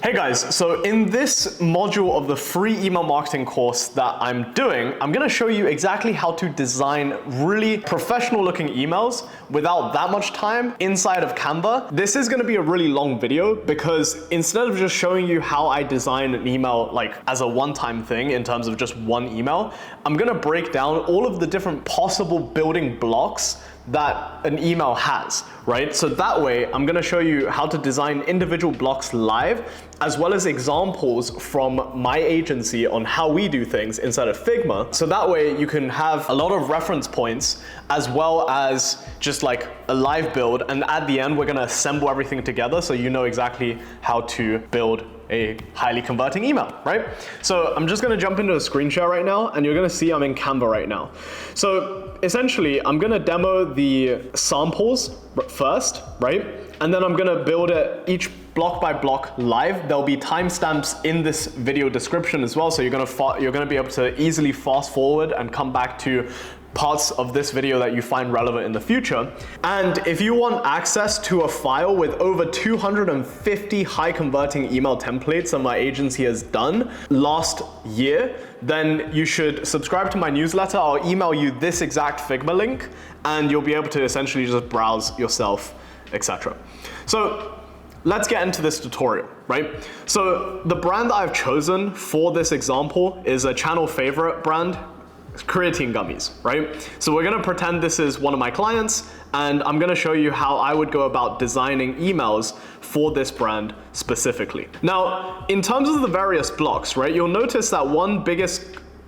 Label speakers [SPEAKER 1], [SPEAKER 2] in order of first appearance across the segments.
[SPEAKER 1] Hey guys, so in this module of the free email marketing course that I'm doing, I'm gonna show you exactly how to design really professional looking emails without that much time inside of Canva. This is gonna be a really long video because instead of just showing you how I design an email like as a one-time thing in terms of just one email, I'm gonna break down all of the different possible building blocks that an email has, right? So that way, I'm gonna show you how to design individual blocks live, as well as examples from my agency on how we do things inside of Figma. So that way you can have a lot of reference points, as well as just like a live build. And at the end, we're gonna assemble everything together so you know exactly how to build a highly converting email, right? So I'm just gonna jump into a screen share right now, and you're gonna see I'm in Canva right now. So essentially, I'm gonna demo the samples first, right? And then I'm gonna build it each block by block live. There'll be timestamps in this video description as well, so you're gonna be able to easily fast forward and come back to parts of this video that you find relevant in the future. And if you want access to a file with over 250 high converting email templates that my agency has done last year, then you should subscribe to my newsletter. I'll email you this exact Figma link and you'll be able to essentially just browse yourself, etc. So let's get into this tutorial, right? So the brand that I've chosen for this example is a channel favorite brand, creatine gummies, right? So we're gonna pretend this is one of my clients, and I'm gonna show you how I would go about designing emails for this brand specifically. Now, in terms of the various blocks, right, you'll notice that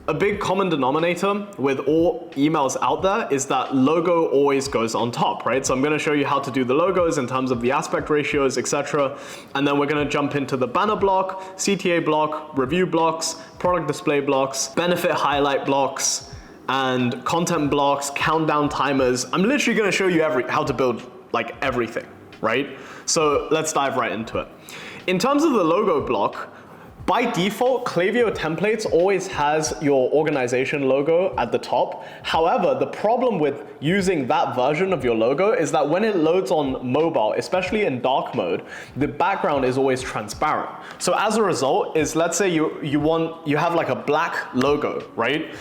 [SPEAKER 1] a big common denominator with all emails out there is that logo always goes on top, right? So I'm gonna show you how to do the logos in terms of the aspect ratios, etc. And then we're gonna jump into the banner block, CTA block, review blocks, product display blocks, benefit highlight blocks, and content blocks, countdown timers. I'm literally gonna show you how to build like everything, right? So let's dive right into it. In terms of the logo block, by default, Klaviyo templates always has your organization logo at the top. However, the problem with using that version of your logo is that when it loads on mobile, especially in dark mode, the background is always transparent. So as a result, let's say you have like a black logo, right?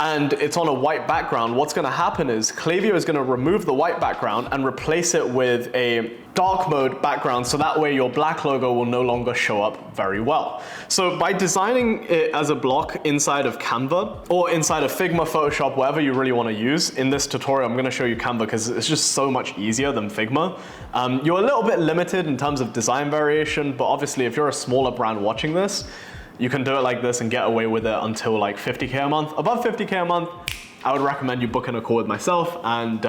[SPEAKER 1] And it's on a white background. What's gonna happen is Klaviyo is gonna remove the white background and replace it with a dark mode background, so that way your black logo will no longer show up very well. So by designing it as a block inside of Canva or inside of Figma, Photoshop, whatever you really wanna use, in this tutorial I'm gonna show you Canva because it's just so much easier than Figma. You're a little bit limited in terms of design variation, but obviously if you're a smaller brand watching this, you can do it like this and get away with it until like 50K a month. Above 50K a month, I would recommend you booking a call with myself, and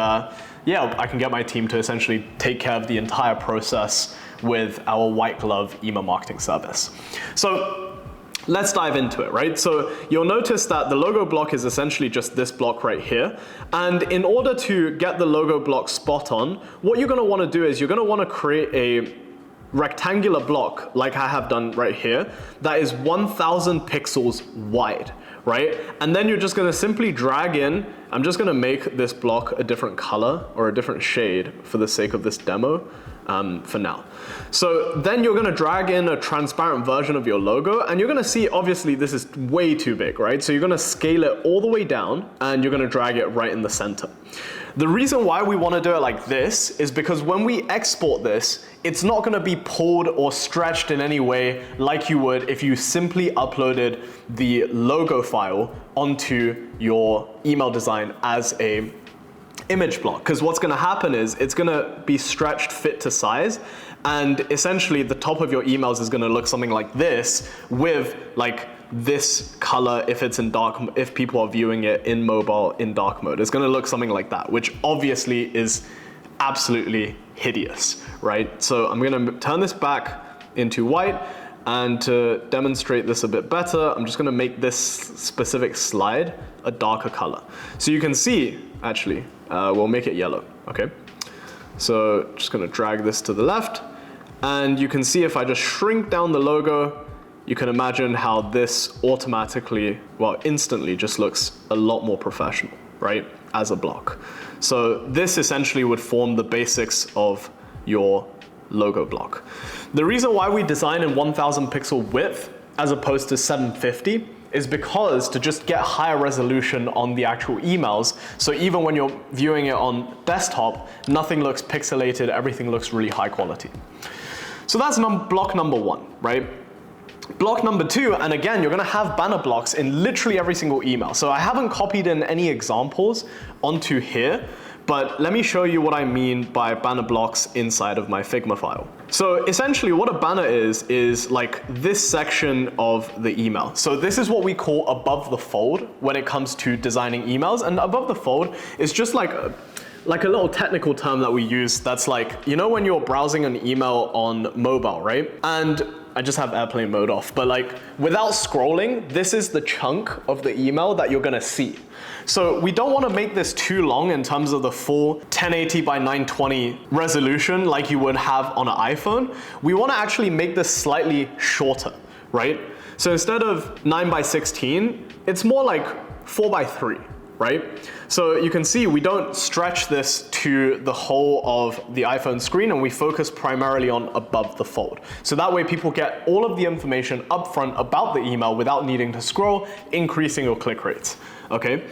[SPEAKER 1] yeah, I can get my team to essentially take care of the entire process with our white glove email marketing service. So let's dive into it, right? So you'll notice that the logo block is essentially just this block right here. And in order to get the logo block spot on, what you're gonna wanna do is you're gonna wanna create a rectangular block like I have done right here that is 1000 pixels wide, right? And then you're just gonna simply drag in, I'm just gonna make this block a different color or a different shade for the sake of this demo for now. So then you're gonna drag in a transparent version of your logo, and you're gonna see, obviously this is way too big, right? So you're gonna scale it all the way down and you're gonna drag it right in the center. The reason why we wanna do it like this is because when we export this, it's not gonna be pulled or stretched in any way like you would if you simply uploaded the logo file onto your email design as a image block. Because what's gonna happen is it's gonna be stretched fit to size, and essentially the top of your emails is gonna look something like this with like this color if people are viewing it in mobile in dark mode. It's gonna look something like that, which obviously is absolutely hideous, right? So I'm gonna turn this back into white, and to demonstrate this a bit better, I'm just gonna make this specific slide a darker color. So you can see, actually, we'll make it yellow, okay? So just gonna drag this to the left, and you can see if I just shrink down the logo, you can imagine how this automatically, well, instantly just looks a lot more professional, right? As a block. So this essentially would form the basics of your logo block. The reason why we design in 1000 pixel width as opposed to 750 is because to just get higher resolution on the actual emails. So even when you're viewing it on desktop, nothing looks pixelated, everything looks really high quality. So that's block number one, right? Block number two, and again, you're gonna have banner blocks in literally every single email. So I haven't copied in any examples onto here, but let me show you what I mean by banner blocks inside of my Figma file. So essentially what a banner is like this section of the email. So this is what we call above the fold when it comes to designing emails. And above the fold is just like a little technical term that we use that's like, you know when you're browsing an email on mobile, right? And I just have airplane mode off, but like without scrolling, this is the chunk of the email that you're gonna see. So we don't wanna make this too long in terms of the full 1080 by 920 resolution like you would have on an iPhone. We wanna actually make this slightly shorter, right? So instead of 9 by 16, it's more like 4 by 3. Right? So you can see we don't stretch this to the whole of the iPhone screen and we focus primarily on above the fold. So that way people get all of the information upfront about the email without needing to scroll, increasing your click rates, okay?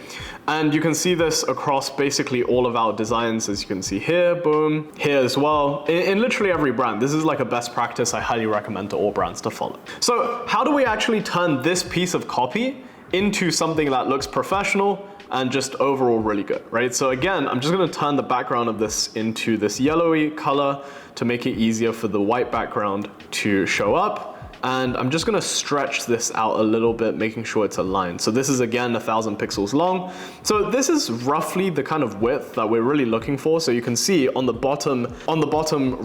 [SPEAKER 1] And you can see this across basically all of our designs, as you can see here, boom, here as well, in literally every brand. This is like a best practice I highly recommend to all brands to follow. So how do we actually turn this piece of copy into something that looks professional and just overall really good, right? So again, I'm just gonna turn the background of this into this yellowy color to make it easier for the white background to show up. And I'm just gonna stretch this out a little bit, making sure it's aligned. So this is again 1000 pixels long. So this is roughly the kind of width that we're really looking for. So you can see on the bottom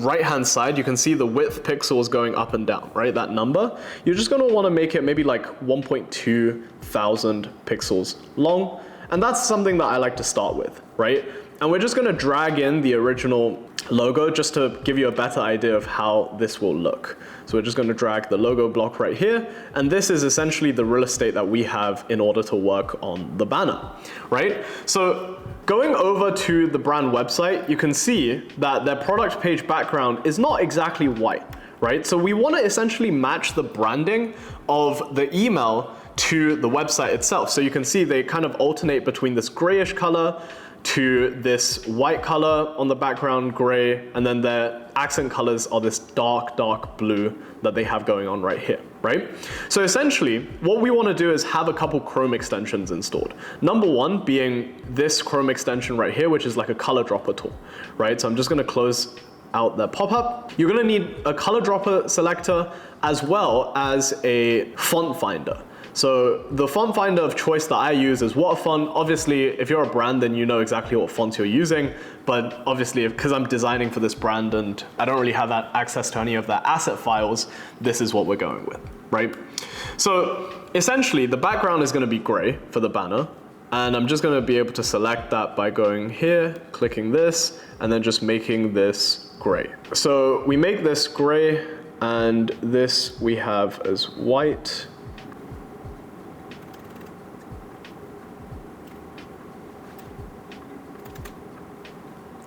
[SPEAKER 1] right-hand side, you can see the width pixels going up and down, right? That number. You're just gonna wanna make it maybe like 1.2 thousand pixels long. And that's something that I like to start with, right? And we're just gonna drag in the original logo just to give you a better idea of how this will look. So we're just gonna drag the logo block right here, and this is essentially the real estate that we have in order to work on the banner, right? So going over to the brand website, you can see that their product page background is not exactly white, right? So we wanna essentially match the branding of the email to the website itself. So you can see they kind of alternate between this grayish color to this white color on the background, gray, and then their accent colors are this dark blue that they have going on right here, right? So essentially, what we want to do is have a couple Chrome extensions installed. Number one being this Chrome extension right here, which is like a color dropper tool, right? So I'm just gonna close out the pop-up. You're gonna need a color dropper selector as well as a font finder. So the font finder of choice that I use is Waterfont. Obviously, if you're a brand, then you know exactly what fonts you're using. But obviously, because I'm designing for this brand and I don't really have that access to any of their asset files, this is what we're going with, right? So essentially, the background is gonna be gray for the banner. And I'm just gonna be able to select that by going here, clicking this, and then just making this gray. So we make this gray, and this we have as white.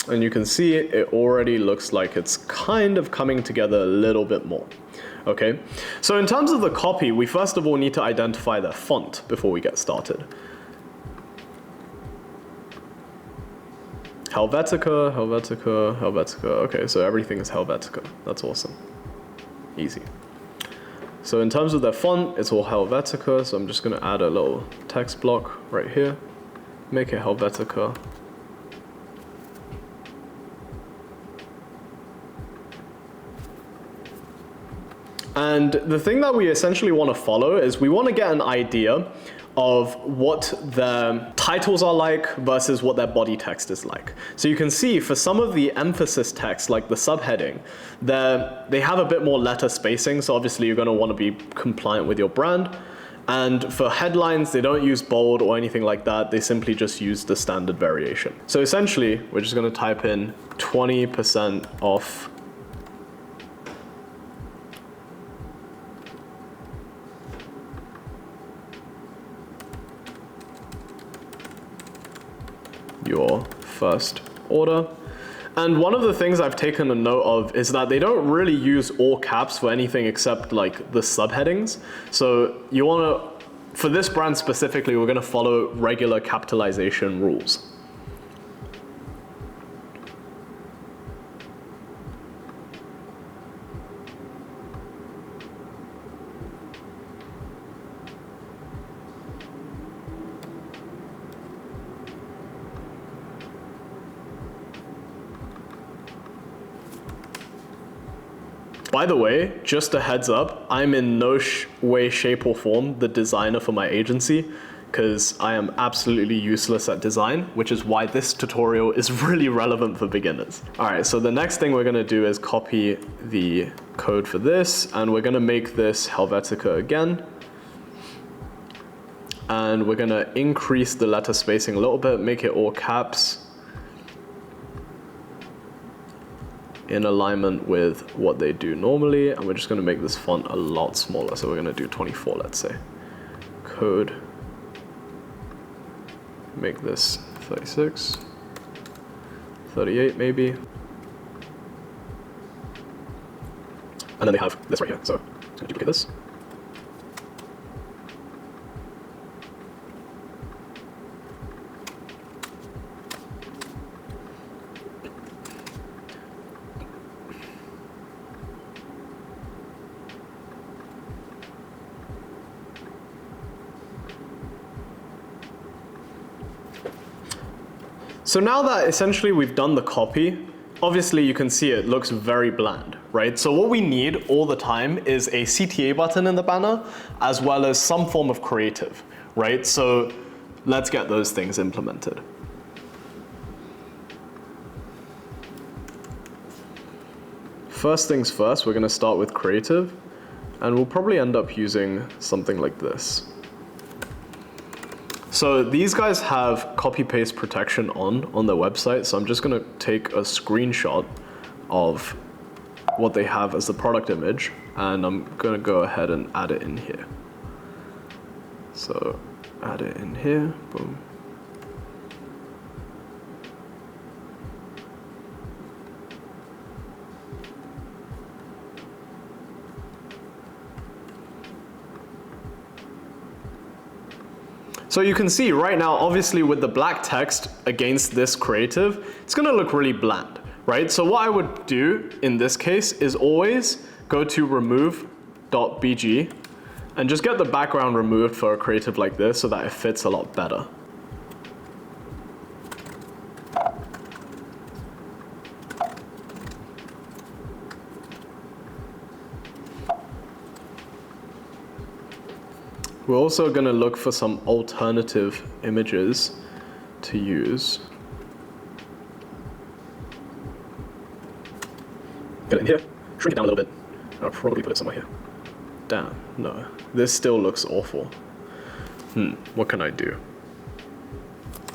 [SPEAKER 1] And you can see it already looks like it's kind of coming together a little bit more. Okay, so in terms of the copy, we first of all need to identify the font before we get started. Helvetica, Helvetica, Helvetica. Okay, so everything is Helvetica. That's awesome. Easy. So in terms of their font, it's all Helvetica. So I'm just gonna add a little text block right here. Make it Helvetica. And the thing that we essentially want to follow is we want to get an idea of what their titles are like versus what their body text is like. So you can see for some of the emphasis text, like the subheading, they have a bit more letter spacing. So obviously you're going to want to be compliant with your brand. And for headlines, they don't use bold or anything like that. They simply just use the standard variation. So essentially, we're just going to type in 20% off your first order. And one of the things I've taken a note of is that they don't really use all caps for anything except like the subheadings. So you want to, for this brand specifically, we're going to follow regular capitalization rules. By the way, just a heads up, I'm in no way, shape, or form the designer for my agency, because I am absolutely useless at design, which is why this tutorial is really relevant for beginners. All right, so the next thing we're gonna do is copy the code for this, and we're gonna make this Helvetica again. And we're gonna increase the letter spacing a little bit, make it all caps, in alignment with what they do normally, and we're just going to make this font a lot smaller. So we're going to do 24, let's say. Code. Make this 36, 38 maybe. And then they have this right here. So I'm just going to duplicate this. So now that essentially we've done the copy, obviously you can see it looks very bland, right? So what we need all the time is a CTA button in the banner, as well as some form of creative, right? So let's get those things implemented. First things first, we're gonna start with creative, and we'll probably end up using something like this. So these guys have copy-paste protection on their website, so I'm just gonna take a screenshot of what they have as the product image, and I'm gonna go ahead and add it in here. So add it in here, boom. So you can see right now, obviously with the black text against this creative, it's gonna look really bland, right? So what I would do in this case is always go to remove.bg and just get the background removed for a creative like this so that it fits a lot better. We're also going to look for some alternative images to use. Get it in here, shrink it down a little bit. I'll probably put it somewhere here. Damn, no, this still looks awful. What can I do?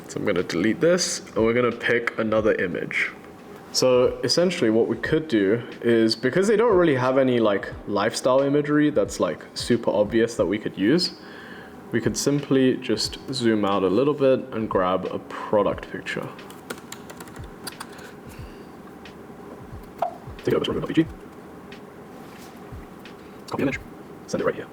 [SPEAKER 1] So I'm going to delete this, and we're going to pick another image. So essentially what we could do is, because they don't really have any like lifestyle imagery that's like super obvious that we could use, we could simply just zoom out a little bit and grab a product picture. Take it over to remove.bg. Copy image, send it right here.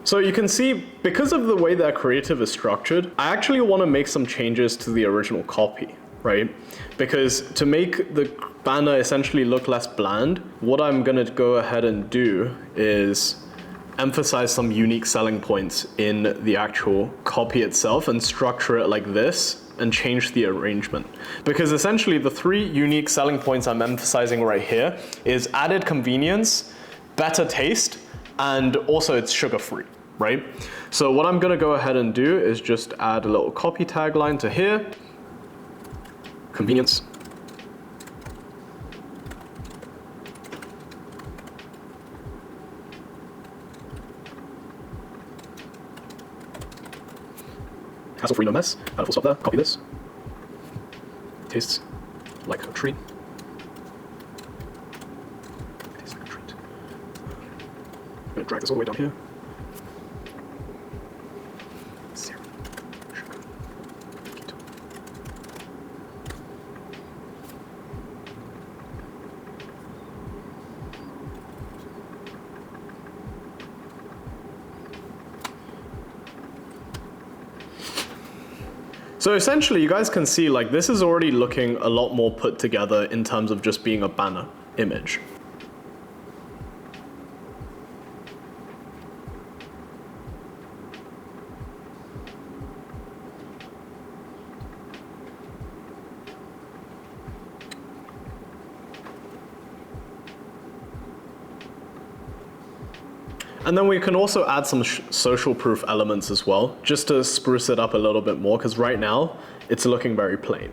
[SPEAKER 1] So you can see, because of the way that creative is structured, I actually want to make some changes to the original copy, right? Because to make the banner essentially look less bland, what I'm going to go ahead and do is emphasize some unique selling points in the actual copy itself and structure it like this and change the arrangement. Because essentially the 3 unique selling points I'm emphasizing right here is added convenience, better taste, and also it's sugar-free, right? So what I'm gonna go ahead and do is just add a little copy tagline to here. Convenience. Hassle-free, no mess. Add a full stop there. Copy this. Tastes like a treat. Tastes like a treat. I'm gonna drag this all the way down here. Zero sugar. Keto. So essentially, you guys can see like this is already looking a lot more put together in terms of just being a banner image. And then we can also add some social proof elements as well, just to spruce it up a little bit more, because right now it's looking very plain.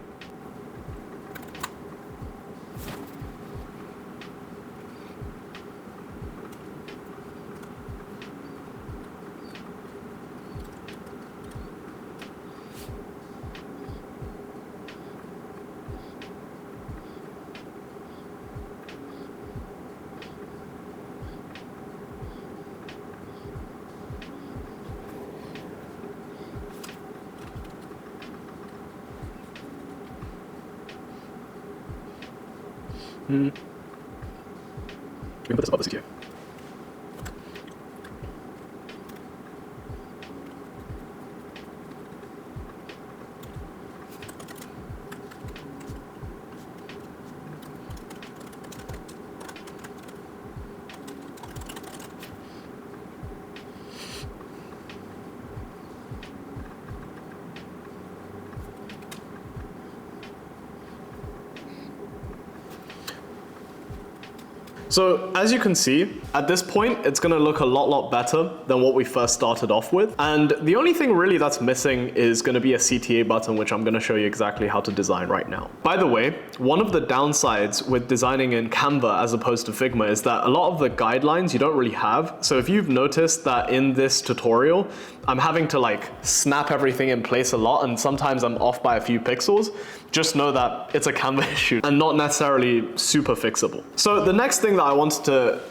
[SPEAKER 1] We can put this above the CTA. So as you can see, at this point, it's gonna look a lot better than what we first started off with. And the only thing really that's missing is gonna be a CTA button, which I'm gonna show you exactly how to design right now. By the way, one of the downsides with designing in Canva as opposed to Figma is that a lot of the guidelines you don't really have. So if you've noticed that in this tutorial, I'm having to like snap everything in place a lot, and sometimes I'm off by a few pixels, just know that it's a Canva issue and not necessarily super fixable. So the next thing that I wanted to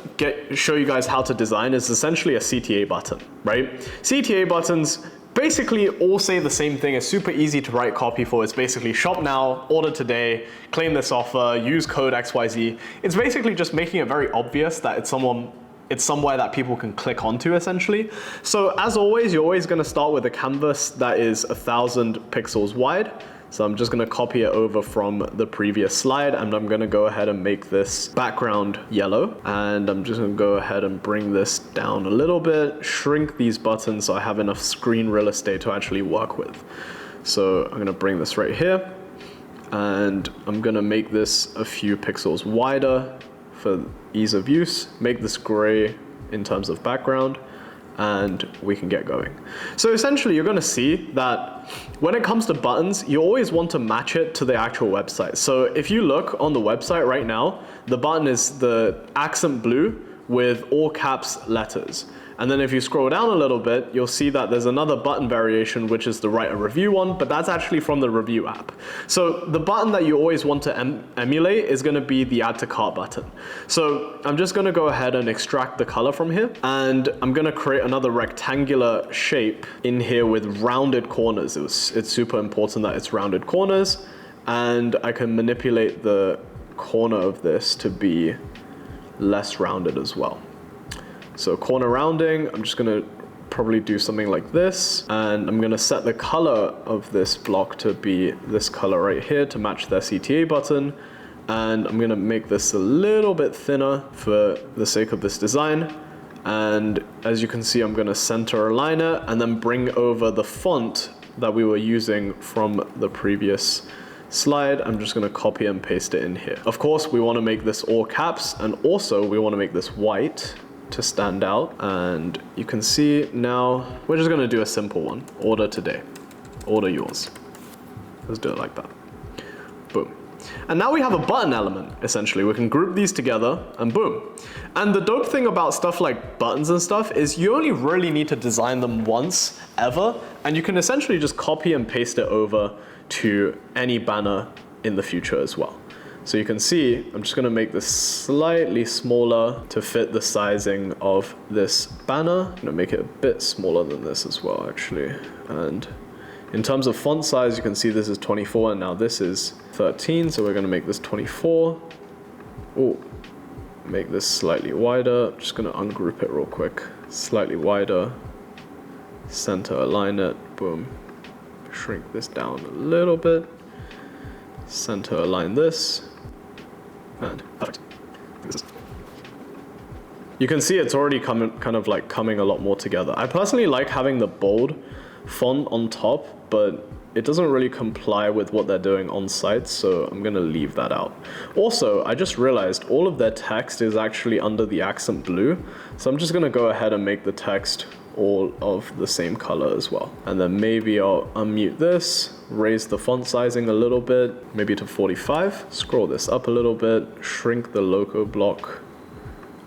[SPEAKER 1] show you guys how to design is essentially a CTA button, right? CTA buttons basically all say the same thing. It's super easy to write copy for. It's basically shop now, order today, claim this offer, use code XYZ. It's basically just making it very obvious that it's somewhere that people can click onto essentially. So as always, you're always gonna start with a canvas that is 1,000 pixels wide. So I'm just gonna copy it over from the previous slide, and I'm gonna go ahead and make this background yellow. And I'm just gonna go ahead and bring this down a little bit, shrink these buttons so I have enough screen real estate to actually work with. So I'm gonna bring this right here, and I'm gonna make this a few pixels wider for ease of use, make this gray in terms of background, and we can get going. So essentially you're gonna see that when it comes to buttons, you always want to match it to the actual website. So if you look on the website right now, the button is the accent blue with all caps letters. And then if you scroll down a little bit, you'll see that there's another button variation, which is the write a review one, but that's actually from the review app. So the button that you always want to emulate is gonna be the add to cart button. So I'm just gonna go ahead and extract the color from here, and I'm gonna create another rectangular shape in here with rounded corners. It's super important that it's rounded corners, and I can manipulate the corner of this to be less rounded as well. So corner rounding, I'm just gonna probably do something like this, and I'm gonna set the color of this block to be this color right here to match their CTA button, and I'm gonna make this a little bit thinner for the sake of this design, And as you can see, I'm gonna center align it and then bring over the font that we were using from the previous slide. I'm just gonna copy and paste it in here. Of course, we wanna make this all caps, and also we wanna make this white to stand out. And you can see now, we're just gonna do a simple one. Order today, order yours. Let's do it like that, boom. And now we have a button element, essentially. We can group these together and boom. And the dope thing about stuff like buttons and stuff is you only really need to design them once ever, and you can essentially just copy and paste it over to any banner in the future as well. So you can see, I'm just gonna make this slightly smaller to fit the sizing of this banner. I'm gonna make it a bit smaller than this as well, actually. And in terms of font size, you can see this is 24 and now this is 13. So we're gonna make this 24. Oh, make this slightly wider. I'm just gonna ungroup it real quick. Slightly wider, center align it, boom. Shrink this down a little bit, center align this, and perfect. You can see it's already kind of like coming a lot more together. I personally like having the bold font on top, but it doesn't really comply with what they're doing on site, so I'm gonna leave that out. Also, I just realized all of their text is actually under the accent blue, so I'm just gonna go ahead and make the text all of the same color as well. And then maybe I'll unmute this, raise the font sizing a little bit, maybe to 45, scroll this up a little bit, shrink the logo block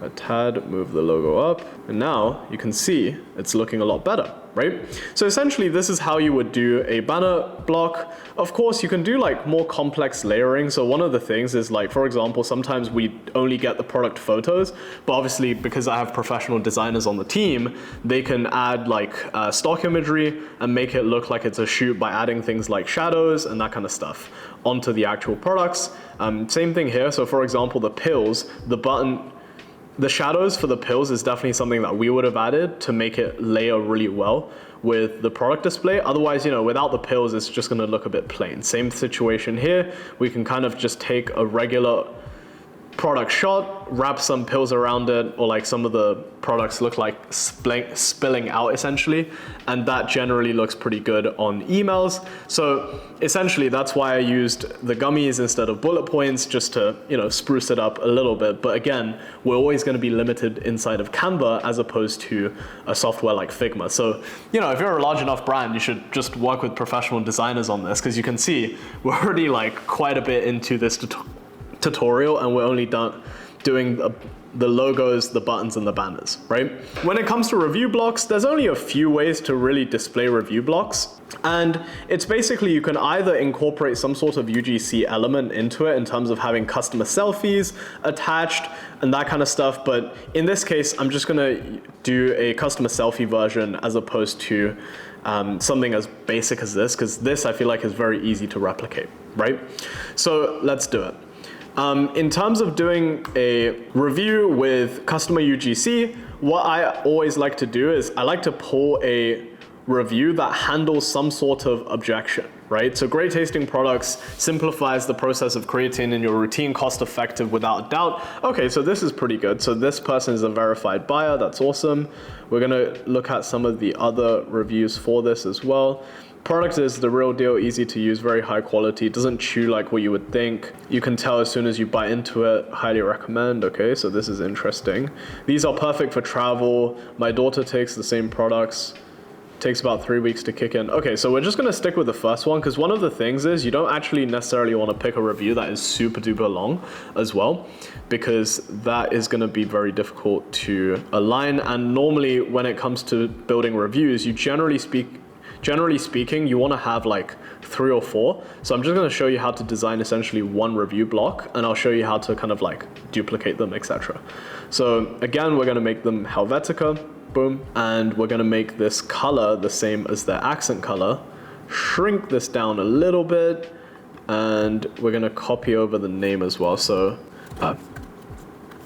[SPEAKER 1] a tad, move the logo up, and now you can see it's looking a lot better, right? So essentially this is how you would do a banner block. Of course, you can do like more complex layering. So one of the things is like, for example, sometimes we only get the product photos, but obviously because I have professional designers on the team, they can add like stock imagery and make it look like it's a shoot by adding things like shadows and that kind of stuff onto the actual products. Same thing here. So for example, the pills, the shadows for the pills is definitely something that we would have added to make it layer really well with the product display. Otherwise, you know, without the pills, it's just gonna look a bit plain. Same situation here. We can kind of just take a regular product shot, wrap some pills around it, or like some of the products look like spilling out essentially, and that generally looks pretty good on emails. So essentially that's why I used the gummies instead of bullet points, just to, you know, spruce it up a little bit. But again, we're always going to be limited inside of Canva as opposed to a software like Figma. So, you know, if you're a large enough brand, you should just work with professional designers on this, because you can see we're already like quite a bit into this tutorial, and we're only doing the logos, the buttons, and the banners, right? When it comes to review blocks, there's only a few ways to really display review blocks. And it's basically, you can either incorporate some sort of UGC element into it in terms of having customer selfies attached and that kind of stuff. But in this case, I'm just gonna do a customer selfie version as opposed to something as basic as this, because this I feel like is very easy to replicate, right? So let's do it. In terms of doing a review with customer UGC, what I always like to do is I like to pull a review that handles some sort of objection, right? So Great Tasting Products simplifies the process of creating in your routine cost effective without a doubt. Okay, so this is pretty good. So this person is a verified buyer, that's awesome. We're gonna look at some of the other reviews for this as well. Product is the real deal, easy to use, very high quality, doesn't chew like what you would think. You can tell as soon as you bite into it, highly recommend. Okay, so this is interesting. These are perfect for travel. My daughter takes the same products. Takes about 3 weeks to kick in. Okay, so we're just gonna stick with the first one, because one of the things is you don't actually necessarily wanna pick a review that is super duper long as well, because that is gonna be very difficult to align. And normally when it comes to building reviews, you generally speaking, you want to have like 3 or 4. So I'm just going to show you how to design essentially one review block, and I'll show you how to kind of like duplicate them, etc. So again, we're going to make them Helvetica, boom, and we're going to make this color the same as their accent color, shrink this down a little bit, and we're going to copy over the name as well. So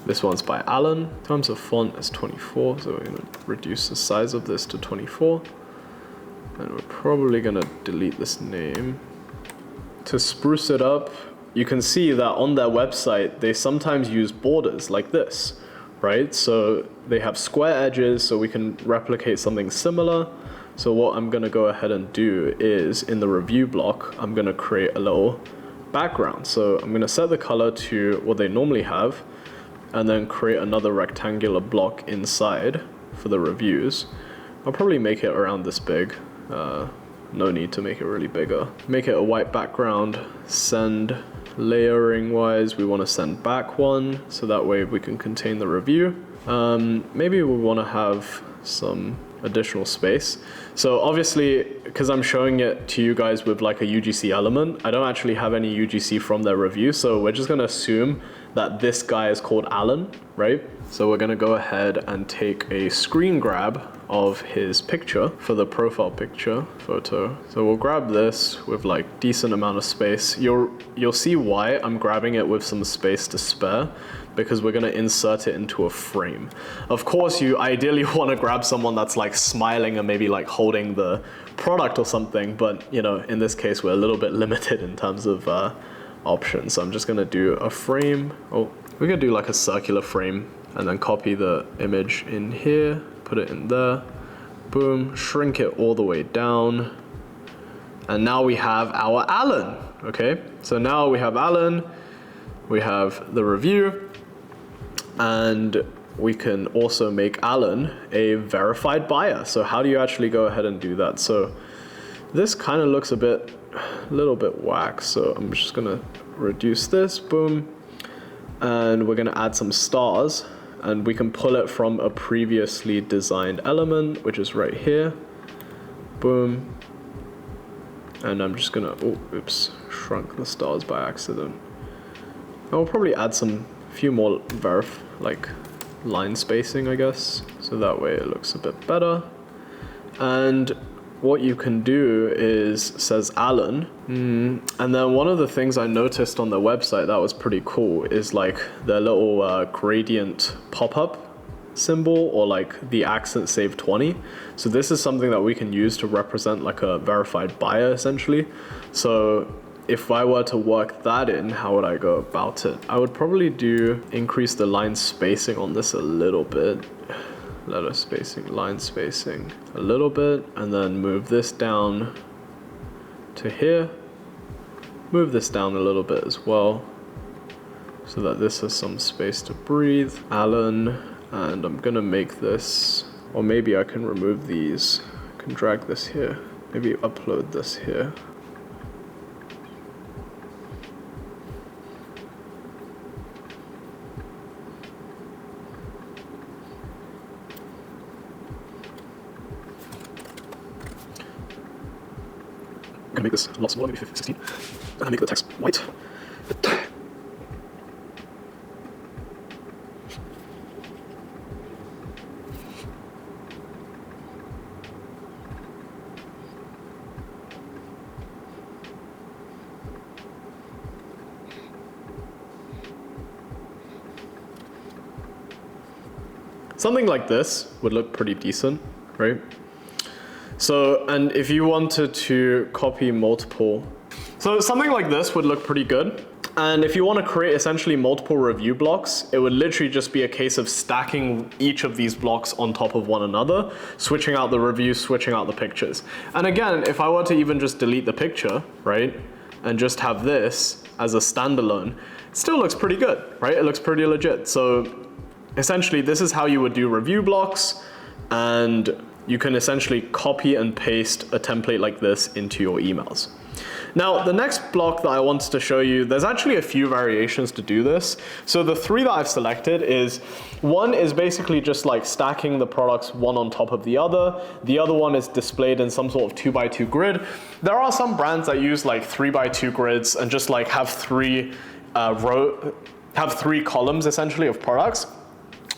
[SPEAKER 1] this one's by Alan. In terms of font, it's 24, so we're going to reduce the size of this to 24. And we're probably gonna delete this name. To spruce it up, you can see that on their website, they sometimes use borders like this, right? So they have square edges, so we can replicate something similar. So what I'm gonna go ahead and do is in the review block, I'm gonna create a little background. So I'm gonna set the color to what they normally have, and then create another rectangular block inside for the reviews. I'll probably make it around this big. No need to make it really bigger. Make it a white background, send layering wise, we want to send back one, so that way we can contain the review. Maybe we want to have some additional space. So obviously, because I'm showing it to you guys with like a UGC element, I don't actually have any UGC from their review, so we're just going to assume that this guy is called Alan, right? So we're going to go ahead and take a screen grab of his picture for the profile picture photo. So we'll grab this with like decent amount of space. You'll see why I'm grabbing it with some space to spare, because we're gonna insert it into a frame. Of course, you ideally want to grab someone that's like smiling and maybe like holding the product or something, but you know, in this case, we're a little bit limited in terms of options. So I'm just gonna do a frame. Oh, we're gonna do like a circular frame and then copy the image in here, put it in there, boom, shrink it all the way down. And now we have our Alan, okay? So now we have Alan, we have the review, and we can also make Alan a verified buyer. So how do you actually go ahead and do that? So this kind of looks a little bit whack. So I'm just gonna reduce this, boom. And we're gonna add some stars, and we can pull it from a previously designed element, which is right here, boom. And I'm just gonna, oh, oops, shrunk the stars by accident. I'll probably add some few more like line spacing, I guess, so that way it looks a bit better. And what you can do is says Alan, and then one of the things I noticed on their website that was pretty cool is like their little gradient pop-up symbol, or like the accent save 20. So this is something that we can use to represent like a verified buyer essentially. So if I were to work that in, how would I go about it? I would probably increase the line spacing on this a little bit. Letter spacing, line spacing a little bit, and then move this down to here. Move this down a little bit as well, so that this has some space to breathe. Alan, and I'm gonna make this, or maybe I can remove these. I can drag this here, maybe upload this here. I'm gonna make this a lot smaller, maybe 16, and make the text white. Something like this would look pretty decent, right? So, and if you wanted to copy multiple, so something like this would look pretty good. And if you want to create essentially multiple review blocks, it would literally just be a case of stacking each of these blocks on top of one another, switching out the reviews, switching out the pictures. And again, if I were to even just delete the picture, right, and just have this as a standalone, it still looks pretty good, right? It looks pretty legit. So essentially, this is how you would do review blocks, and you can essentially copy and paste a template like this into your emails. Now, the next block that I wanted to show you, there's actually a few variations to do this. So the three that I've selected is, one is basically just like stacking the products one on top of the other. The other one is displayed in some sort of 2x2 grid. There are some brands that use like 3x2 grids and just like have three columns essentially of products.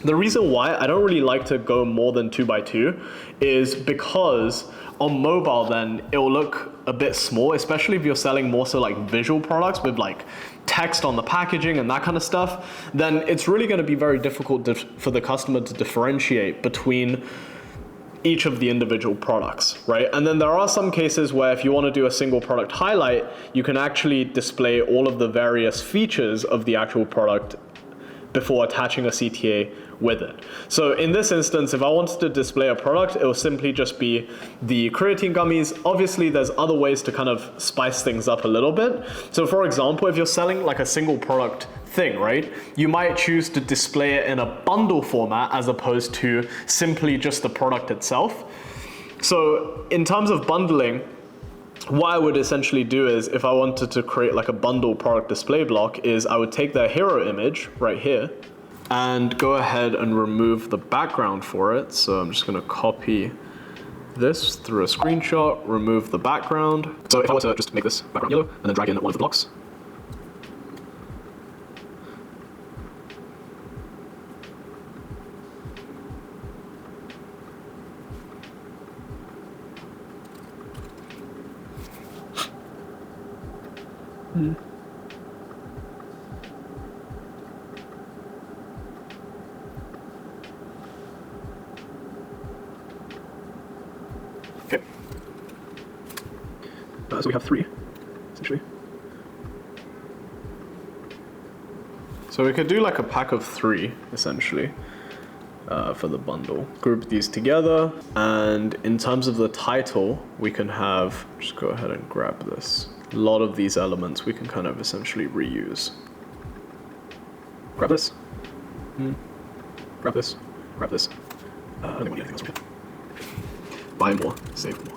[SPEAKER 1] The reason why I don't really like to go more than 2x2 is because on mobile then it will look a bit small, especially if you're selling more so like visual products with like text on the packaging and that kind of stuff, then it's really going to be very difficult for the customer to differentiate between each of the individual products, right? And then there are some cases where if you want to do a single product highlight, you can actually display all of the various features of the actual product before attaching a CTA with it. So in this instance, if I wanted to display a product, it will simply just be the creatine gummies. Obviously, there's other ways to kind of spice things up a little bit. So for example, if you're selling like a single product thing, right? You might choose to display it in a bundle format as opposed to simply just the product itself. So in terms of bundling, what I would essentially do is if I wanted to create like a bundle product display block is I would take their hero image right here and go ahead and remove the background for it. So I'm just gonna copy this through a screenshot, remove the background. So if I were to just make this background yellow and then drag in one of the blocks, okay. So we have 3, essentially. So we could do like a pack of 3, essentially, for the bundle. Group these together, and in terms of the title, we can have, just go ahead and grab this. A lot of these elements we can kind of essentially reuse. Grab this. Grab this. Grab this. I don't think we need anything else. Buy more, save more.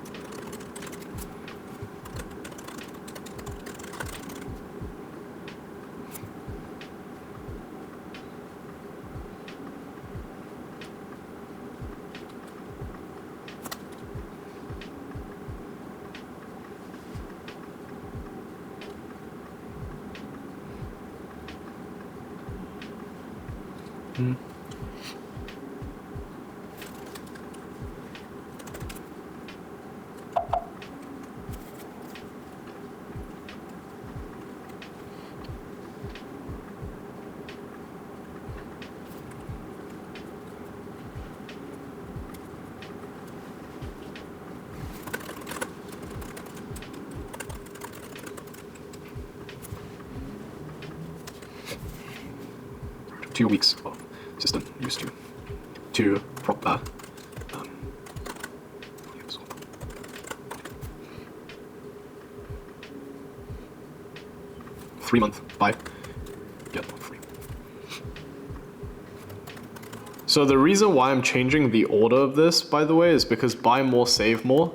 [SPEAKER 1] Two weeks of system used to proper three-month buy, get one free. So the reason why I'm changing the order of this, by the way, is because buy more, save more.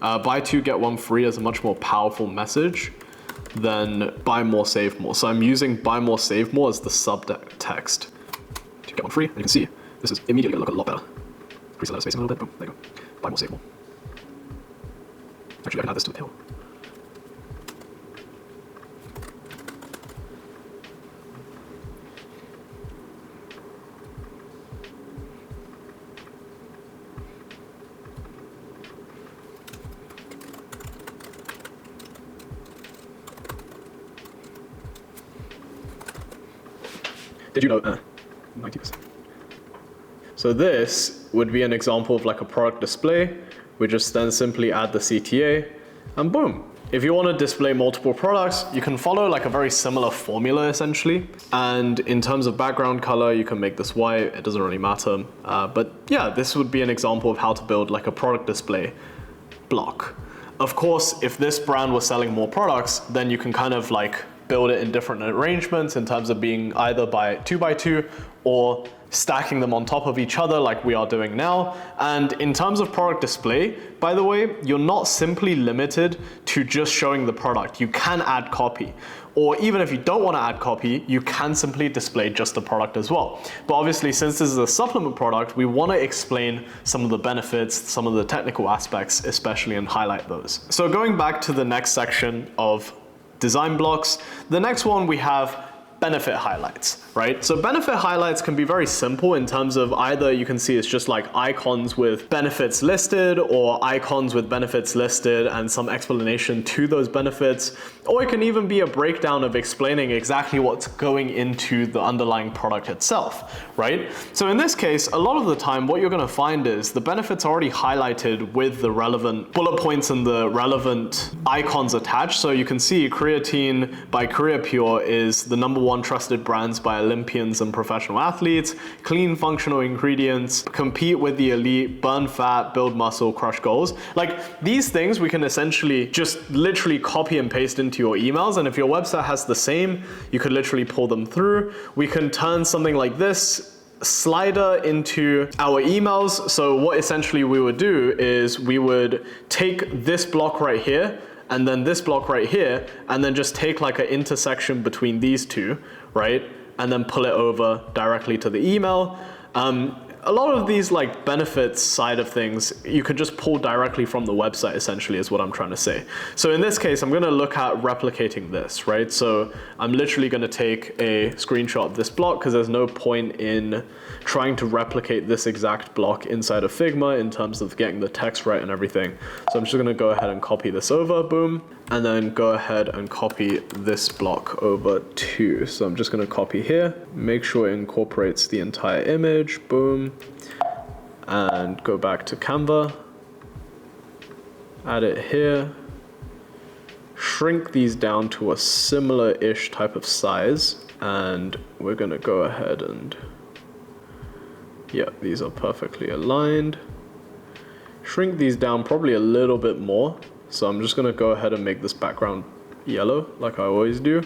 [SPEAKER 1] Buy 2, get 1 free is a much more powerful message than buy more, save more. So I'm using buy more, save more as the subtext to get 1 free. And you can see this is immediately gonna look a lot better. Increase the letter spacing a little bit. Boom, there you go. Buy more, save more. Actually, I can add this to the tail. Did you know 90%? So this would be an example of like a product display. We just then simply add the CTA and boom. If you want to display multiple products, you can follow like a very similar formula essentially. And in terms of background color, you can make this white. It doesn't really matter. But yeah, this would be an example of how to build like a product display block. Of course, if this brand was selling more products, then you can kind of like build it in different arrangements in terms of being either by 2x2 or stacking them on top of each other like we are doing now. And in terms of product display, by the way, you're not simply limited to just showing the product. You can add copy. Or even if you don't want to add copy, you can simply display just the product as well. But obviously, since this is a supplement product, we want to explain some of the benefits, some of the technical aspects, especially, and highlight those. So going back to the next section of design blocks, the next one we have benefit highlights, right? So benefit highlights can be very simple in terms of either you can see it's just like icons with benefits listed or icons with benefits listed and some explanation to those benefits, or it can even be a breakdown of explaining exactly what's going into the underlying product itself, right? So in this case, a lot of the time what you're gonna find is the benefits are already highlighted with the relevant bullet points and the relevant icons attached. So you can see creatine by Career Pure is the #1 #1 trusted brands by Olympians and professional athletes, clean functional ingredients, compete with the elite, burn fat, build muscle, crush goals. Like these things we can essentially just literally copy and paste into your emails, and if your website has the same, you could literally pull them through. We can turn something like this slider into our emails. So what essentially we would do is we would take this block right here and then this block right here, and then just take like an intersection between these two, right? And then pull it over directly to the email. A lot of these like benefits side of things, you could just pull directly from the website essentially is what I'm trying to say. So in this case, I'm gonna look at replicating this, right? So I'm literally gonna take a screenshot of this block because there's no point in trying to replicate this exact block inside of Figma in terms of getting the text right and everything. So I'm just gonna go ahead and copy this over, boom, and then go ahead and copy this block over too. So I'm just gonna copy here, make sure it incorporates the entire image, boom, and go back to Canva, add it here, shrink these down to a similar-ish type of size, and we're gonna go ahead and, yeah, these are perfectly aligned. Shrink these down probably a little bit more. So I'm just gonna go ahead and make this background yellow like I always do.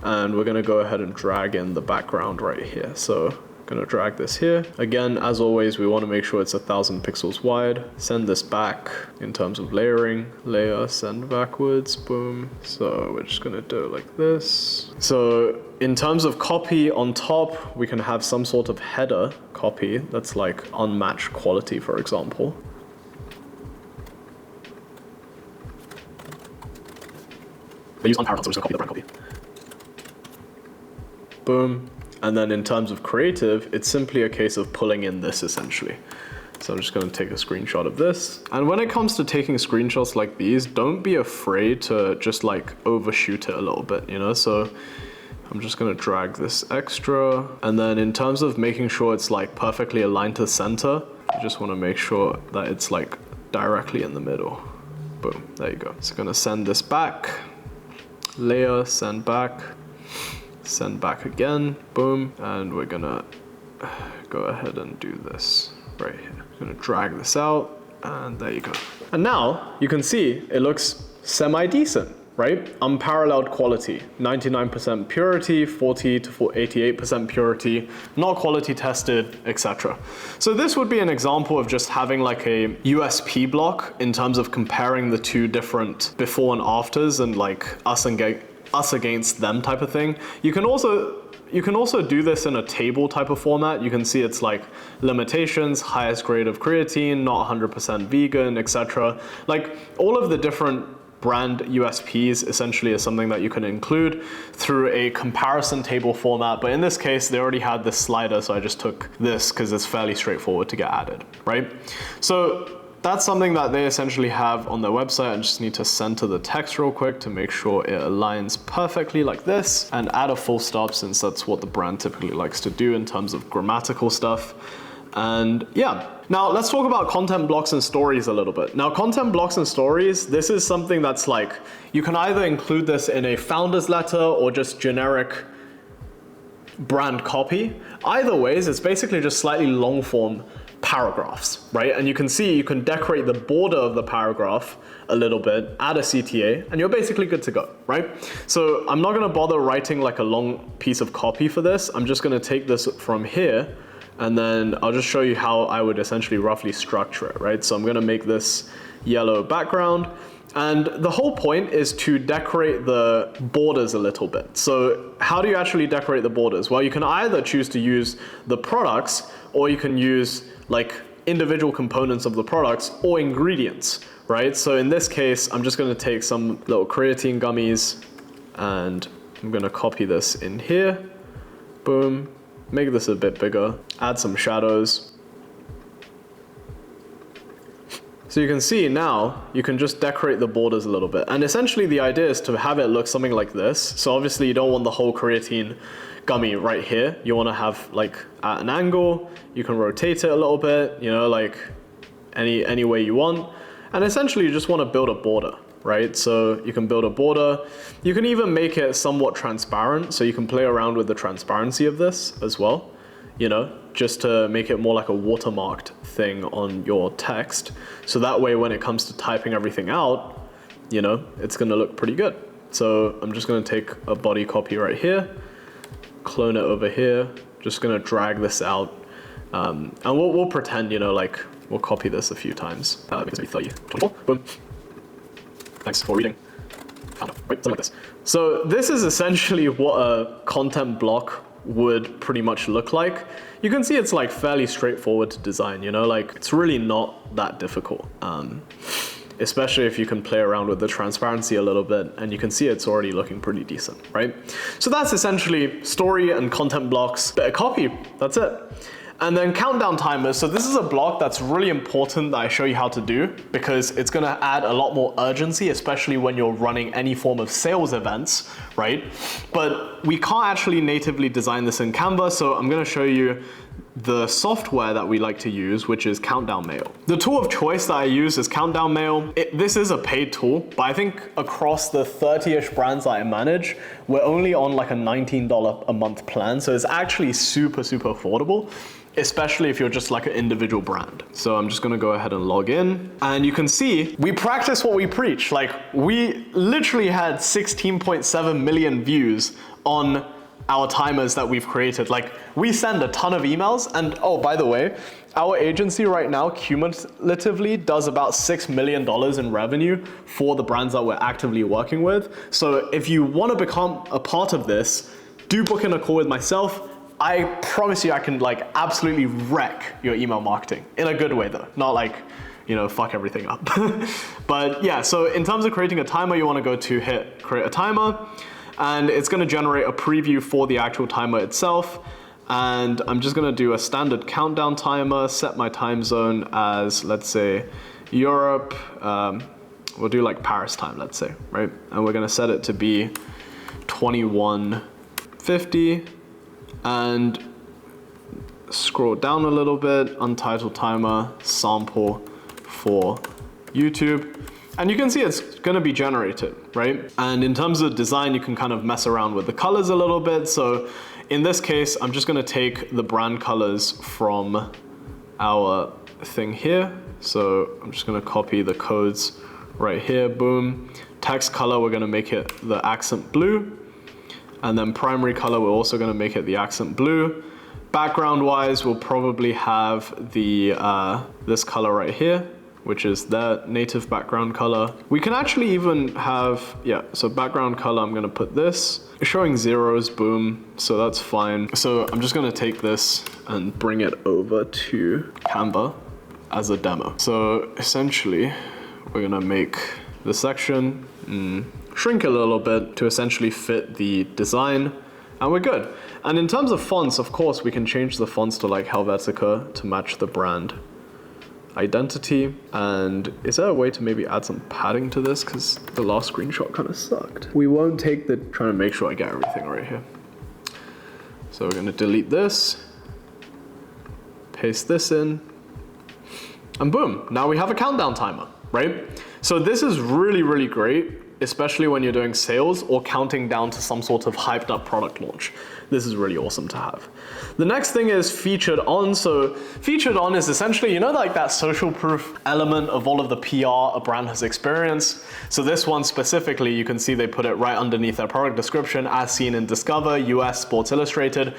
[SPEAKER 1] And we're gonna go ahead and drag in the background right here. So I'm gonna drag this here. Again, as always, we wanna make sure it's 1000 pixels wide. Send this back in terms of layering. Layer, send backwards, boom. So we're just gonna do it like this. So in terms of copy on top, we can have some sort of header copy that's like unmatched quality, for example. They use unparalleled, so we're just gonna copy the brand copy. Boom. And then in terms of creative, it's simply a case of pulling in this essentially. So I'm just gonna take a screenshot of this. And when it comes to taking screenshots like these, don't be afraid to just like overshoot it a little bit, you know? So I'm just gonna drag this extra. And then in terms of making sure it's like perfectly aligned to center, you just wanna make sure that it's like directly in the middle. Boom, there you go. So gonna send this back. Layer, send back again, boom, and we're gonna go ahead and do this right here. I'm gonna drag this out, and there you go. And now you can see it looks semi-decent, right? Unparalleled quality, 99% purity, 40 to 88% purity, not quality tested, etc. So this would be an example of just having like a USP block in terms of comparing the two different before and afters and like us against them type of thing. You can also do this in a table type of format. You can see it's like limitations, highest grade of creatine, not 100% vegan, etc. Like all of the different brand USPs essentially is something that you can include through a comparison table format. But in this case, they already had this slider, so I just took this because it's fairly straightforward to get added, right? So that's something that they essentially have on their website. I just need to center the text real quick to make sure it aligns perfectly like this and add a full stop since that's what the brand typically likes to do in terms of grammatical stuff. And yeah, now let's talk about content blocks and stories a little bit. Now content blocks and stories, this is something that's like, you can either include this in a founder's letter or just generic brand copy. Either ways, it's basically just slightly long form paragraphs, right? And you can see you can decorate the border of the paragraph a little bit, add a CTA, and you're basically good to go, right? So I'm not gonna bother writing like a long piece of copy for this. I'm just gonna take this from here, and then I'll just show you how I would essentially roughly structure it, right? So I'm gonna make this yellow background, and the whole point is to decorate the borders a little bit. So how do you actually decorate the borders? Well, you can either choose to use the products, or you can use like individual components of the products or ingredients, right? So in this case, I'm just gonna take some little creatine gummies and I'm gonna copy this in here, boom, make this a bit bigger, add some shadows. So you can see now, you can just decorate the borders a little bit. And essentially the idea is to have it look something like this. So obviously you don't want the whole creatine gummy right here. You want to have like at an angle, you can rotate it a little bit, you know, like any way you want. And essentially you just want to build a border, right? So you can build a border. You can even make it somewhat transparent, so you can play around with the transparency of this as well, you know, just to make it more like a watermarked thing on your text. So that way, when it comes to typing everything out, you know, it's gonna look pretty good. So I'm just gonna take a body copy right here, clone it over here, just gonna drag this out. And we'll pretend, you know, like we'll copy this a few times. Makes me 30, 24, boom. Thanks for reading. Right, something like this. So this is essentially what a content block would pretty much look like. You can see it's like fairly straightforward to design, you know, like it's really not that difficult. Especially if you can play around with the transparency a little bit, and you can see it's already looking pretty decent, right? So that's essentially story and content blocks, bit of copy, that's it. And then countdown timers. So this is a block that's really important that I show you how to do, because it's gonna add a lot more urgency, especially when you're running any form of sales events, right? But we can't actually natively design this in Canva, so I'm gonna show you the software that we like to use, which is Countdown Mail. The tool of choice that I use is Countdown Mail. This is a paid tool, but I think across the 30-ish brands that I manage, we're only on like a $19 a month plan. So it's actually super, super affordable, especially if you're just like an individual brand. So I'm just gonna go ahead and log in, and you can see we practice what we preach. Like, we literally had 16.7 million views on our timers that we've created. Like, we send a ton of emails, and oh, by the way, our agency right now cumulatively does about $6 million in revenue for the brands that we're actively working with. So if you wanna become a part of this, do book in a call with myself. I promise you I can like absolutely wreck your email marketing in a good way though, not like, you know, fuck everything up. But yeah, so in terms of creating a timer, you wanna go to hit create a timer, and it's gonna generate a preview for the actual timer itself. And I'm just gonna do a standard countdown timer, set my time zone as, let's say, Europe. We'll do like Paris time, let's say, right? And we're gonna set it to be 21:50. And scroll down a little bit, untitled timer, sample for YouTube. And you can see it's gonna be generated, right? And in terms of design, you can kind of mess around with the colors a little bit. So in this case, I'm just gonna take the brand colors from our thing here. So I'm just gonna copy the codes right here, boom. Text color, we're gonna make it the accent blue. And then primary color, we're also gonna make it the accent blue. Background wise, we'll probably have the this color right here, which is their native background color. We can actually even have, yeah, so background color, I'm gonna put this. It's showing zeros, boom, so that's fine. So I'm just gonna take this and bring it over to Canva as a demo. So essentially, we're gonna make the section, shrink a little bit to essentially fit the design, and we're good. And in terms of fonts, of course, we can change the fonts to like Helvetica to match the brand identity. And is there a way to maybe add some padding to this? Because the last screenshot kind of sucked. We won't take the, trying to make sure I get everything right here. So we're gonna delete this, paste this in, and boom, now we have a countdown timer, right? So this is really, really great, especially when you're doing sales or counting down to some sort of hyped up product launch. This is really awesome to have. The next thing is featured on. So featured on is essentially, you know, like that social proof element of all of the PR a brand has experienced. So this one specifically, you can see they put it right underneath their product description, as seen in Discover, US, Sports Illustrated.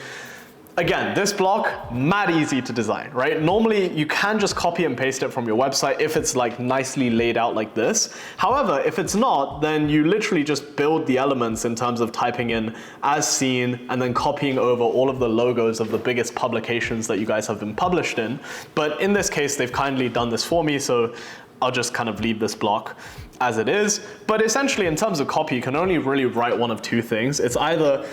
[SPEAKER 1] Again, this block, mad easy to design, right? Normally you can just copy and paste it from your website if it's like nicely laid out like this. However, if it's not, then you literally just build the elements in terms of typing in as seen and then copying over all of the logos of the biggest publications that you guys have been published in. But in this case, they've kindly done this for me, so I'll just kind of leave this block as it is. But essentially in terms of copy, you can only really write one of two things. It's either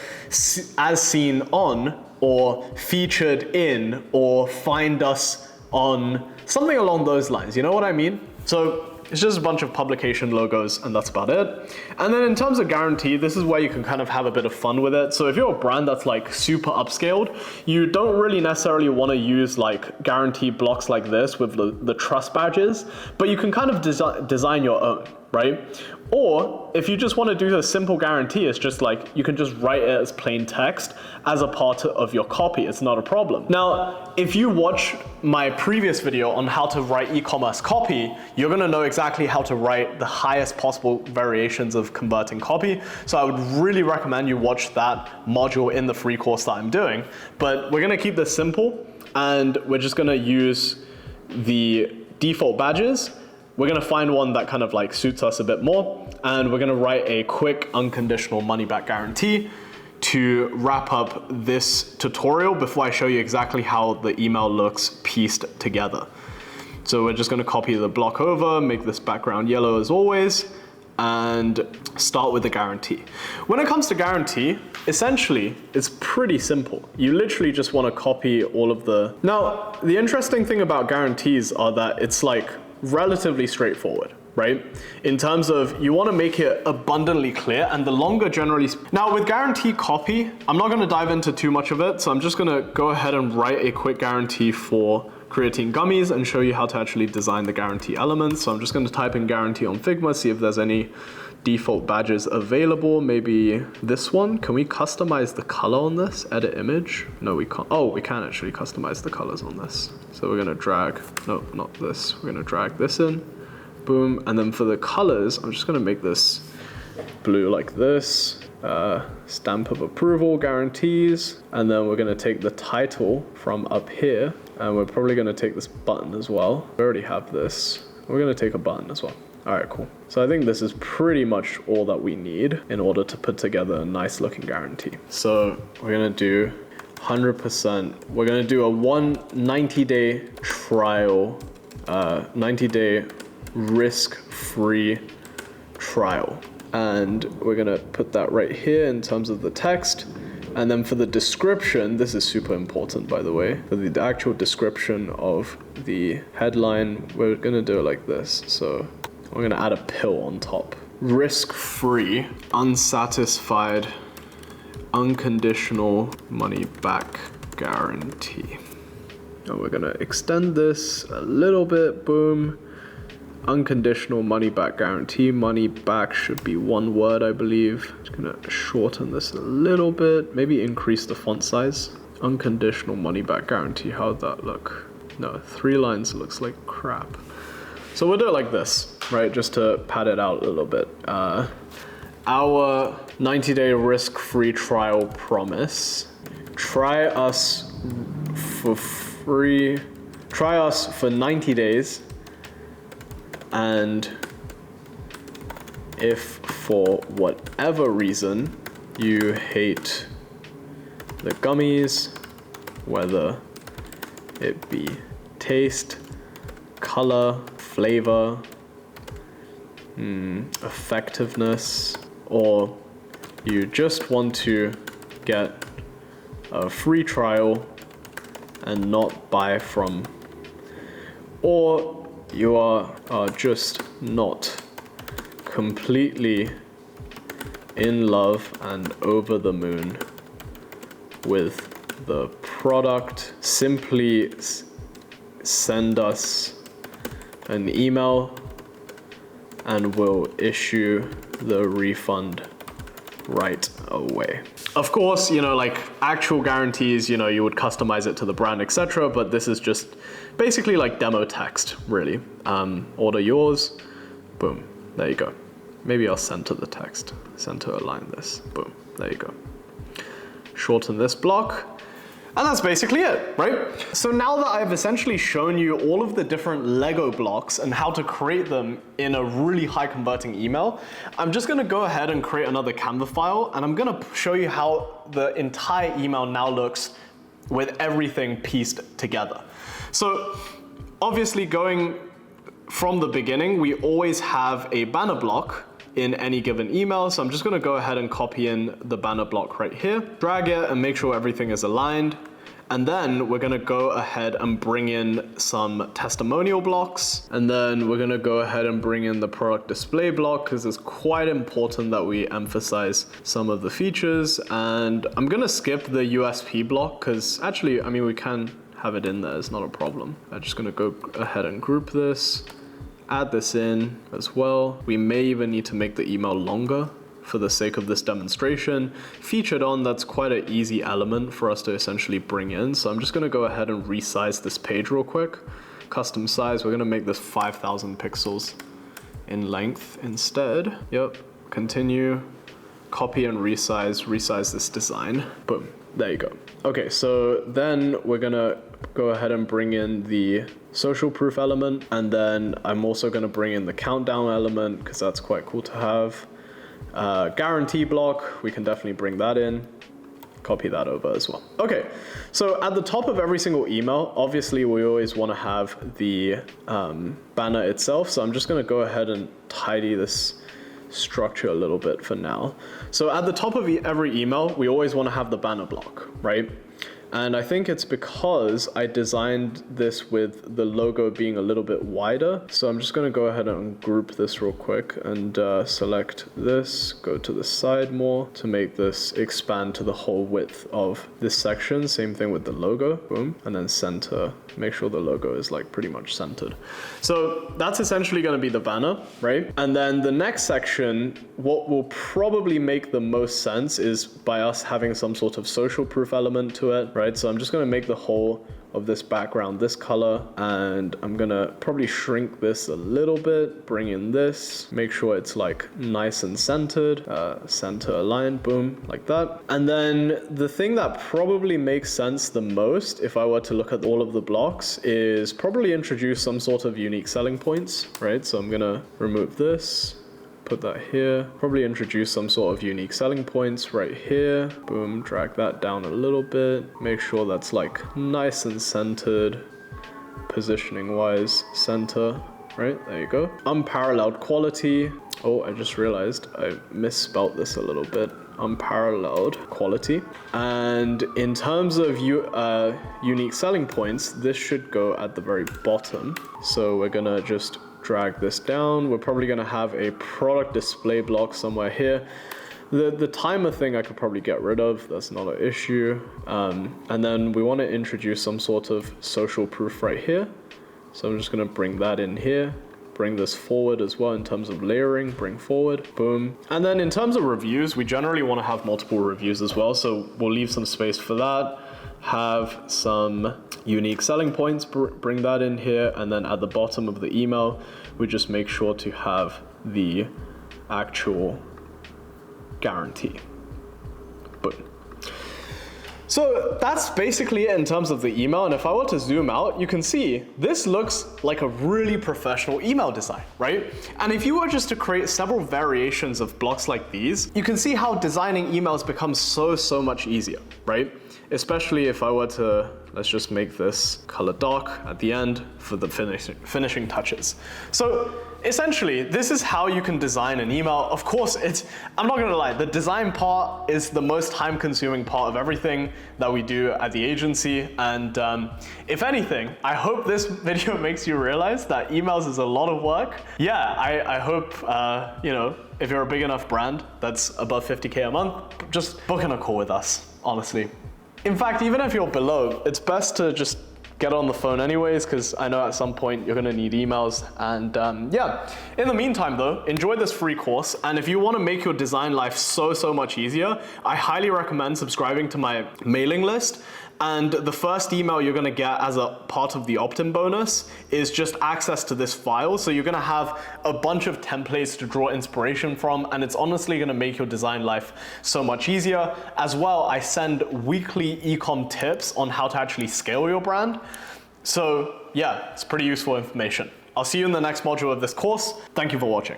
[SPEAKER 1] as seen on, or featured in, or find us on, something along those lines, you know what I mean? So it's just a bunch of publication logos and that's about it. And then in terms of guarantee, this is where you can kind of have a bit of fun with it. So if you're a brand that's like super upscaled, you don't really necessarily want to use like guarantee blocks like this with the trust badges, but you can kind of design your own, right? Or if you just want to do a simple guarantee, it's just like, you can just write it as plain text as a part of your copy. It's not a problem. Now, if you watch my previous video on how to write e-commerce copy, you're gonna know exactly how to write the highest possible variations of converting copy. So I would really recommend you watch that module in the free course that I'm doing. But we're gonna keep this simple, and we're just gonna use the default badges. We're gonna find one that kind of like suits us a bit more, and we're gonna write a quick unconditional money back guarantee to wrap up this tutorial before I show you exactly how the email looks pieced together. So we're just gonna copy the block over, make this background yellow as always, and start with the guarantee. When it comes to guarantee, essentially, it's pretty simple. You literally just wanna copy all of the... Now, the interesting thing about guarantees are that it's like relatively straightforward, right? In terms of, you wanna make it abundantly clear, and the longer generally... Now with guarantee copy, I'm not gonna dive into too much of it, so I'm just gonna go ahead and write a quick guarantee for creatine gummies and show you how to actually design the guarantee elements. So I'm just gonna type in guarantee on Figma, see if there's any default badges available. Maybe this one. Can we customize the color on this? Edit image? No, we can't. Oh, we can actually customize the colors on this. So we're gonna drag, no, not this. We're gonna drag this in, boom. And then for the colors, I'm just gonna make this blue like this. Stamp of approval, guarantees. And then we're gonna take the title from up here, and we're probably gonna take this button as well. We already have this. We're gonna take a button as well. All right, cool. So I think this is pretty much all that we need in order to put together a nice looking guarantee. So we're gonna do 100%. We're gonna do a 90-day trial, 90-day risk-free trial. And we're gonna put that right here in terms of the text. And then for the description, this is super important, by the way. For the actual description of the headline, we're gonna do it like this. So we're gonna add a pill on top. Risk-free, unsatisfied, unconditional money back guarantee. And we're gonna extend this a little bit, boom. Unconditional money back guarantee. Money back should be one word, I believe. Just gonna shorten this a little bit, maybe increase the font size. Unconditional money back guarantee, how'd that look? No, 3 lines looks like crap. So we'll do it like this, right? Just to pad it out a little bit. Our 90-day risk-free trial promise. Try us for free. Try us for 90 days. And if for whatever reason you hate the gummies, whether it be taste, color, flavor, effectiveness, or you just want to get a free trial and not buy from, or you are just not completely in love and over the moon with the product, simply send us an email and we'll issue the refund right away. Of course, you know, like actual guarantees, you know, you would customize it to the brand, etc. But this is just basically like demo text, really. Order yours, boom, there you go. Maybe I'll center the text, center align this, boom, there you go. Shorten this block. And that's basically it, right? So now that I've essentially shown you all of the different Lego blocks and how to create them in a really high converting email, I'm just gonna go ahead and create another Canva file, and I'm gonna show you how the entire email now looks with everything pieced together. So obviously going from the beginning, we always have a banner block in any given email. So I'm just gonna go ahead and copy in the banner block right here, drag it and make sure everything is aligned. And then we're gonna go ahead and bring in some testimonial blocks. And then we're gonna go ahead and bring in the product display block because it's quite important that we emphasize some of the features. And I'm gonna skip the USP block because actually, I mean, we can have it in there, it's not a problem. I'm just gonna go ahead and group this, add this in as well. We may even need to make the email longer for the sake of this demonstration. Featured on, that's quite an easy element for us to essentially bring in. So I'm just gonna go ahead and resize this page real quick. Custom size, we're gonna make this 5,000 pixels in length instead. Yep, continue, copy and resize this design. Boom, there you go. Okay, so then we're gonna go ahead and bring in the social proof element, and then I'm also gonna bring in the countdown element because that's quite cool to have. Guarantee block, we can definitely bring that in. Copy that over as well. Okay, so at the top of every single email, obviously we always want to have the banner itself. So I'm just going to go ahead and tidy this structure a little bit for now. So at the top of every email, we always want to have the banner block, right? And I think it's because I designed this with the logo being a little bit wider. So I'm just going to go ahead and group this real quick and select this, go to the side more to make this expand to the whole width of this section. Same thing with the logo, boom, and then center. Make sure the logo is like pretty much centered. So that's essentially going to be the banner, right? And then the next section, what will probably make the most sense is by us having some sort of social proof element to it, right? So I'm just going to make the whole of this background this color, and I'm gonna probably shrink this a little bit, bring in this, make sure it's like nice and centered, center aligned, boom, like that. And then the thing that probably makes sense the most, if I were to look at all of the blocks, is probably introduce some sort of unique selling points, right? So I'm gonna remove this, put that here, probably introduce some sort of unique selling points right here, boom, drag that down a little bit, make sure that's like nice and centered, positioning wise, center, right, there you go. Unparalleled quality, oh, I just realized I misspelt this a little bit, unparalleled quality. And in terms of unique selling points, this should go at the very bottom. So we're gonna just drag this down. We're probably gonna have a product display block somewhere here. The timer thing I could probably get rid of, that's not an issue. And then we wanna introduce some sort of social proof right here. So I'm just gonna bring that in here, bring this forward as well in terms of layering, bring forward, boom. And then in terms of reviews, we generally wanna have multiple reviews as well. So we'll leave some space for that. Have some unique selling points, bring that in here, and then at the bottom of the email, we just make sure to have the actual guarantee. Boom. So that's basically it in terms of the email, and if I were to zoom out, you can see this looks like a really professional email design, right? And if you were just to create several variations of blocks like these, you can see how designing emails becomes so much easier, right? Especially if I were to, let's just make this color dark at the end for the finishing touches. So essentially, this is how you can design an email. Of course, I'm not gonna lie, the design part is the most time-consuming part of everything that we do at the agency. And if anything, I hope this video makes you realize that emails is a lot of work. Yeah, I hope, you know, if you're a big enough brand that's above 50K a month, just book in a call with us, honestly. In fact, even if you're below, it's best to just get on the phone anyways, because I know at some point you're gonna need emails. And yeah, in the meantime though, enjoy this free course. And if you wanna make your design life so much easier, I highly recommend subscribing to my mailing list. And the first email you're gonna get as a part of the opt-in bonus is just access to this file. So you're gonna have a bunch of templates to draw inspiration from, and it's honestly gonna make your design life so much easier. As well, I send weekly e-com tips on how to actually scale your brand. So yeah, it's pretty useful information. I'll see you in the next module of this course. Thank you for watching.